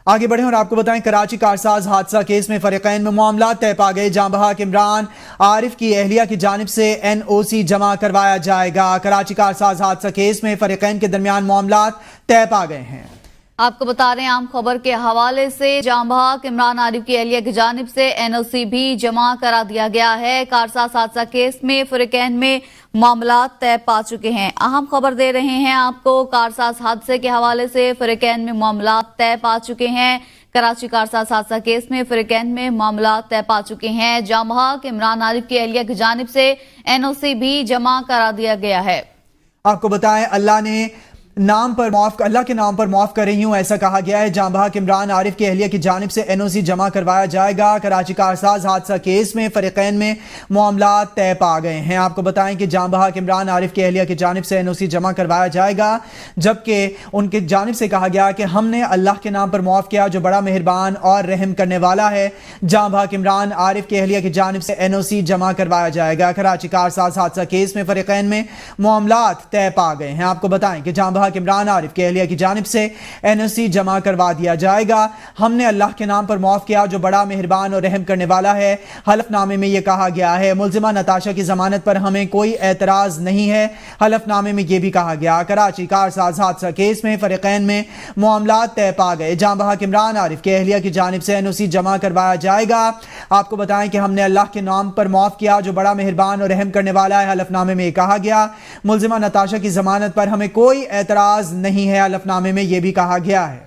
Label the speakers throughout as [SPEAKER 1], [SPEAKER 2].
[SPEAKER 1] आगे बढ़े और आपको बताएं, कराची कारसाज हादसा केस में फरीकैन में मामला तय पा गए। जाँ बहक इमरान आरिफ की अहलिया की जानिब से NOC जमा करवाया जाएगा। कराची कारसाज हादसा केस में फरीकैन के दरमियान मामला तय पा गए हैं।
[SPEAKER 2] आपको बता रहे हैं, आम खबर के हवाले से जाँ बहक इमरान आरिफ की अहलिया की जानिब से NOC भी जमा करा दिया गया है। कारसाज हादसा केस में फरीकैन में मामला तय पा चुके हैं। अहम खबर दे रहे हैं आपको, कारसाज हादसे के हवाले से फरीकैन में मामला तय पा चुके हैं। कराची कारसाज हादसा केस में फरीकैन में मामला तय पा चुके हैं। जाँ बहक इमरान आरिफ की अहलिया की जानिब से NOC भी जमा करा दिया गया है।
[SPEAKER 1] आपको बताएं, अल्लाह के नाम पर माफ कर रही हूं, ऐसा कहा गया है। जाँ बहक इमरान आरिफ की अहलिया की जानिब से NOC जमा करवाया जाएगा। कराची कारसाज हादसा केस में फरीकैन में मामला तय पा गए हैं। आपको बताएं कि जाँ बहक इमरान आरिफ की अहलिया की जानिब से NOC जमा करवाया जाएगा, जबकि उनकी जानिब से कहा गया कि हमने अल्लाह के नाम पर माफ किया जो बड़ा मेहरबान और रहम करने वाला है। जाँ बहक इमरान आरिफ की अहलिया की जानिब से NOC जमा करवाया जाएगा। कराची कारसाज हादसा केस में फरीकैन में मामला तय पा गए हैं। आपको बताएं कि जाँ बहक इमरान आरिफ की अहलिया की जानिब से NOC जमा करवा दिया जाएगा। हमने अल्लाह के नाम पर माफ किया जो बड़ा मेहरबान और रहम करने वाला है। हलफनामे में यह कहा गया है। मुलजिमा नताशा की जमानत पर हमें कोई एतराज नहीं है। हलफनामे में यह भी कहा गया। कराची कारसाज हादसा केस में फरीकैन में मामला तय पा गए। जाँ बहक इमरान आरिफ की अहलिया की जानिब से NOC जमा करवाया जाएगा। आपको बताएं कि हमने अल्लाह के नाम पर माफ किया जो बड़ा मेहरबान और रहम करने वाला है। हलफनामे में कहा गया। मुलजिमा नताशा की जमानत पर हमें कोई एतराज नहीं है। हलफनामे में यह भी कहा गया है।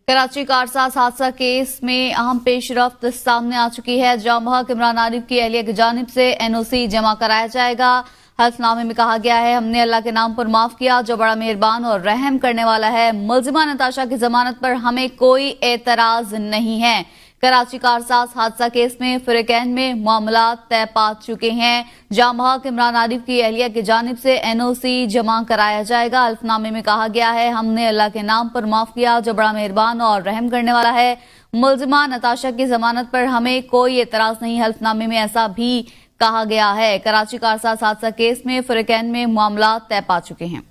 [SPEAKER 2] कराची कारसाज हादसा केस में अहम पेशरफ्त सामने आ चुकी है। जाँ बहक इमरान आरिफ की अहलिया की जानिब से NOC जमा कराया जाएगा। हल्फनामे में कहा गया है, हमने अल्लाह के नाम पर माफ किया जो बड़ा मेहरबान और रहम करने वाला है। मुलजिमा नताशा की जमानत पर हमें कोई एतराज नहीं है। कराची कारसाज हादसा केस में फरीकैन में मामला तय पा चुके हैं। जाँ बहक इमरान आरिफ की अहलिया की जानिब से NOC जमा कराया जाएगा। हल्फनामे में कहा गया है, हमने अल्लाह के नाम पर माफ किया जो बड़ा मेहरबान और रहम करने वाला है। मुलजिमा नताशा की जमानत पर हमें कोई एतराज नहीं। हल्फनामे में ऐसा भी कहा गया है। कराची कारसाज हादसा केस में फरीकैन में मामला तय पा चुके हैं।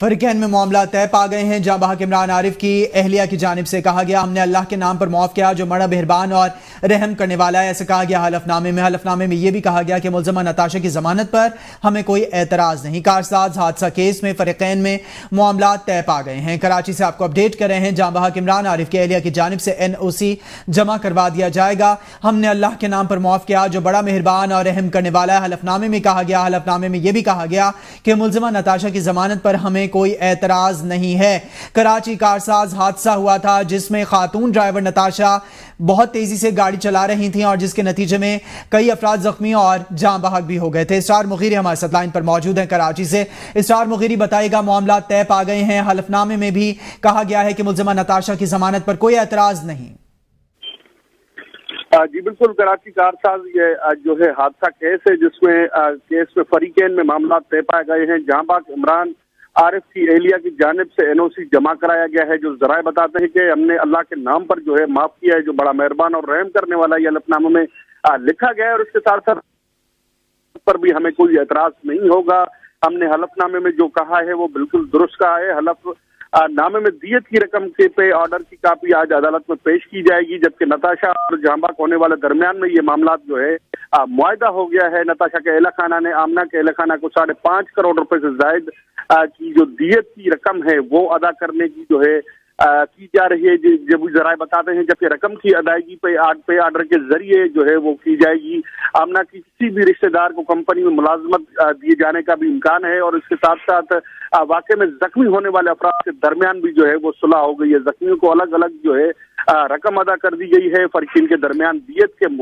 [SPEAKER 1] फरीकैन में मामला तय पा गए हैं। जाँ बहक इमरान आरिफ की अहलिया की जानिब से कहा गया, हमने अल्लाह के नाम पर माफ किया जो बड़ा मेहरबान और रहम करने वाला है, ऐसा कहा गया हलफनामे में यह भी कहा गया कि मुलजिमा नताशा की जमानत पर हमें कोई एतराज नहीं। कारसाज हादसा केस में फरीकैन में मामला तय पा गए हैं। कराची से आपको अपडेट कर रहे हैं। जाँ बहक इमरान आरिफ की अहलिया की जानिब से NOC जमा करवा दिया जाएगा। हमने अल्लाह के नाम पर माफ किया जो बड़ा मेहरबान और रहम करने वाला है। हलफनामे में कहा गया। हलफनामे में यह भी कहा गया कि मुलजिमा नताशा की जमानत पर हमें कोई एतराज नहीं है। कराची कारसाज हादसा हुआ था जिसमें खातून ड्राइवर नताशा बहुत तेजी से गाड़ी चला रही थी और जिसके नतीजे में कई अफराद जख्मी और जाँ बहक भी हो गए थे। इसरार मुगीरी हमारे साथ लाइन पर मौजूद हैं कराची से। इसरार मुगीरी, बताइएगा, मामला तय पा गए हैं। हलफनामे में भी कहा गया है कि मुलजिमा नताशा की जमानत पर कोई एतराज नहीं।
[SPEAKER 3] जी बिल्कुल, कराची कारसाज ये जो है हादसा केस है जिसमें केस में फरीकैन में मामला तय पाए गए हैं। जाँ बहक इमरान आरिफ की अहलिया की जानिब से NOC जमा कराया गया है। जो जराए बताते हैं कि हमने अल्लाह के नाम पर जो है माफ किया है जो बड़ा मेहरबान और रहम करने वाला है। हलफनामे में लिखा गया है और इसके साथ साथ पर भी हमें कोई एतराज नहीं होगा। हमने हलफनामे में जो कहा है वो बिल्कुल दुरुस्त कहा है। हलफनामे में दियत की रकम के पे ऑर्डर की कापी आज अदालत में पेश की जाएगी, जबकि नताशा और जाँ बहक होने वाले दरमियान में ये मामला जो है मुआहदा हो गया है। नताशा के अहला खाना ने आमना के अहला खाना को 5.5 करोड़ रुपए से जायद की जो दियत की रकम है वो अदा करने की जो है की जा रही है। जब जराए बताते हैं जबकि रकम की अदायगी पे ऑर्डर के जरिए जो है वो की जाएगी। आमना की किसी भी रिश्तेदार को कंपनी में मुलाजमत दिए जाने का भी इम्कान है और इसके साथ साथ वाकई में जख्मी होने वाले अफराद के दरमियान भी जो है वो सुलह हो गई है। जख्मियों को अलग अलग जो है रकम अदा कर दी गई है। फरीकैन के दरमियान दियत के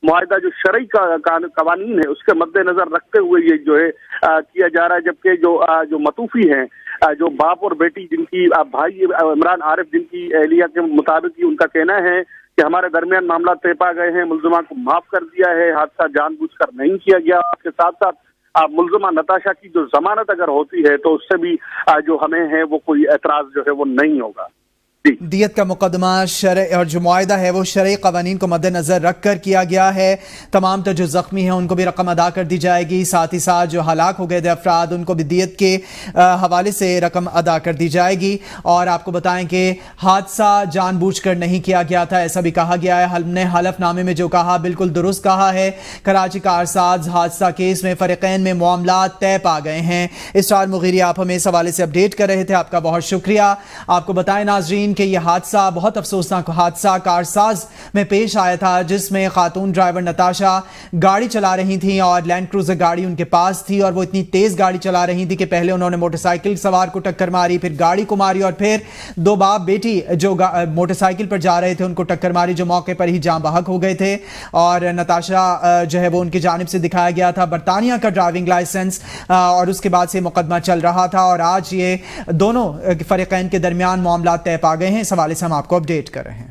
[SPEAKER 3] मुआहदा जो शरई कवानीन है उसके मद्देनजर रखते हुए ये जो है किया जा रहा है। जबकि जो मतूफी हैं, जो बाप और बेटी जिनकी भाई इमरान आरिफ जिनकी अहलिया के मुताबिक ही उनका कहना है कि हमारे दरमियान मामला तय पा गए हैं, मुलजिमा को माफ कर दिया है, हादसा जानबूझकर नहीं किया गया। इसके साथ साथ मुलजिमा नताशा की जो जमानत अगर होती है तो उससे भी जो हमें है वो कोई एतराज जो है वो नहीं होगा।
[SPEAKER 1] دیت کا مقدمہ شرع اور جو معاہدہ ہے وہ شرعی قوانین کو مد نظر رکھ کر کیا گیا ہے. تمام جو زخمی ہیں ان کو بھی رقم ادا کر دی جائے گی. ساتھ ہی ساتھ جو ہلاک ہو گئے تھے افراد ان کو بھی دیت کے حوالے سے رقم ادا کر دی جائے گی. اور آپ کو بتائیں کہ حادثہ جان بوجھ کر نہیں کیا گیا تھا ایسا بھی کہا گیا ہے. ہم نے حلف نامے میں جو کہا بالکل درست کہا ہے. کراچی کارساز حادثہ کیس میں فریقین میں معاملات طے پا گئے ہیں. اسرار مغیری آپ ہمیں اس حوالے سے اپڈیٹ کر رہے تھے, آپ کا بہت شکریہ. آپ کو بتائیں ناظرین کہ یہ حادثہ بہت افسوسناک حادثہ کارساز میں پیش آیا تھا جس میں خاتون ڈرائیور نتاشا گاڑی چلا رہی تھیں اور لینڈ کروزر گاڑی ان کے پاس تھی اور وہ اتنی تیز گاڑی چلا رہی تھی کہ پہلے انہوں نے موٹر سائیکل سوار کو ٹکر ماری, پھر گاڑی کو ماری اور پھر دو باپ بیٹی جو موٹر سائیکل پر جا رہے تھے ان کو ٹکر ماری جو موقع پر ہی جاں بحق ہو گئے تھے. اور نتاشا جو ہے وہ ان کی جانب سے دکھایا گیا تھا برطانیہ کا ڈرائیونگ لائسنس اور اس کے بعد سے مقدمہ چل رہا تھا اور آج یہ دونوں فریقین کے درمیان معاملات طے پا گئے ہیں. اس حوالے سے ہم آپ کو اپڈیٹ کر رہے ہیں.